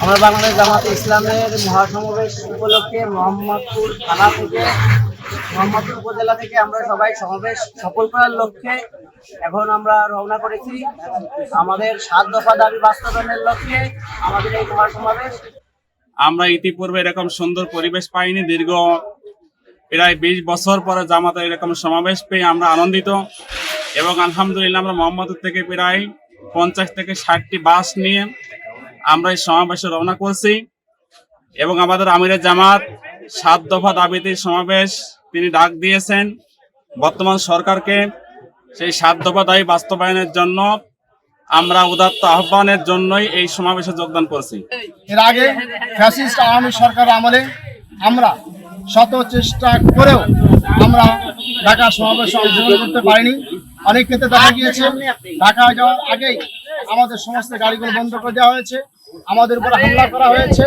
আমরা বাংলাদেশ জামাতে ইসলামের মহাসমাবেশ উপলক্ষে মোহাম্মদপুর থানা থেকে মোহাম্মদপুর উপজেলা থেকে আমরা সবাই সমাবেশ সফল করার লক্ষ্যে এখন আমরা রওনা করেছি। আমাদের 7 দফা দাবি বাস্তবায়নের লক্ষ্যে আমাদের এই মহাসমাবেশ। আমরা ইতিপূর্বে এরকম সুন্দর পরিবেশ পাইনি। দীর্ঘ প্রায় 20 বছর পরে জামাতের এরকম সমাবেশ পেয়ে আমরা আনন্দিত এবং আলহামদুলিল্লাহ আমরা মোহাম্মদপুর থেকে প্রায় 50 থেকে 60টি বাস নিয়ে আমরা এই সমাবেশে রওনা করছি এবং আমাদের আমিরে জামাত 7 দফা দাবিতে সমাবেশ তিনি ডাক দিয়েছেন বর্তমান সরকারকে। সেই 7 দফা দাবি বাস্তবায়নের জন্য আমরা উদাত্ত আহ্বানের জন্যই এই সমাবেশে যোগদান করছি। এর আগে ফ্যাসিস্ট আওয়ামী সরকার আমলে আমরা শত চেষ্টা করেও আমরা ঢাকা সমাবেশে অংশগ্রহণ করতে পারিনি। অনেক ক্ষেত্রে দেখা গিয়েছে ঢাকায় যাওয়ার আগেই আমাদের সমস্ত গাড়িগুলো বন্ধ করে দেওয়া হয়েছে, আমাদের উপর হামলা করা হয়েছে,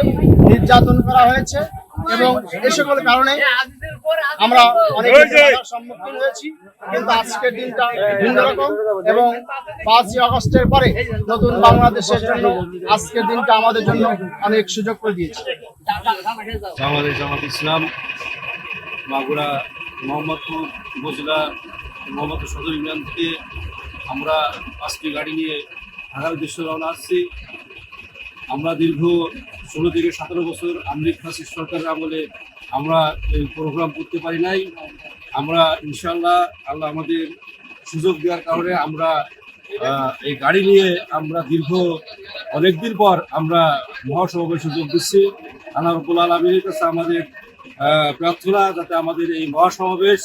নির্যাতন করা হয়েছে এবং এই সকল কারণে আমরা অনেক সম্মুখীন হয়েছি। কিন্তু আজকের দিনটা ভিন্ন রকম এবং 5ই আগস্টের পরে নতুন বাংলাদেশের জন্য আজকের দিনটা আমাদের জন্য অনেক সুযোগ করে দিয়েছে। বাংলাদেশ জামাত ইসলাম মাগুরা মোহাম্মদপুর উপজেলা মোহাম্মদপুর সদর ইউনিয়ন থেকে আমরা আজকে গাড়ি নিয়ে ঢাকার উদ্দেশ্যে রওনা আসছি। আমরা দীর্ঘ 16 থেকে 17 বছর আমেরিকা ফ্যাসিস্ট সরকারের আমলে আমরা এই প্রোগ্রাম করতে পারি নাই। আমরা ইনশাআল্লাহ আল্লাহ আমাদের সুযোগ দেওয়ার কারণে আমরা এই গাড়ি নিয়ে আমরা দীর্ঘ অনেকদিন পর আমরা মহাসমাবেশে যোগ দিচ্ছি। আল্লাহ রাব্বুল আলামিনের কাছে আমাদের প্রার্থনা যাতে আমাদের এই মহাসমাবেশ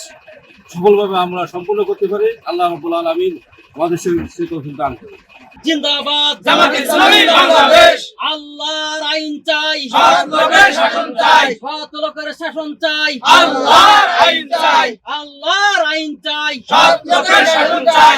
সফলভাবে আমরা সম্পূর্ণ করতে পারি। আল্লাহ রাব্বুল আলামিন আমাদের সেই তৌফিক দান করুন। জিন্দাবাদ জামাত ইসলামী বাংলাদেশ। আল্লাহর আইন চাই, সৎ লোকের শাসন চাই, সৎ লোকের শাসন চাই। আল্লাহর আইন চাই, আল্লাহর আইন চাই, সৎ লোকের শাসন চাই।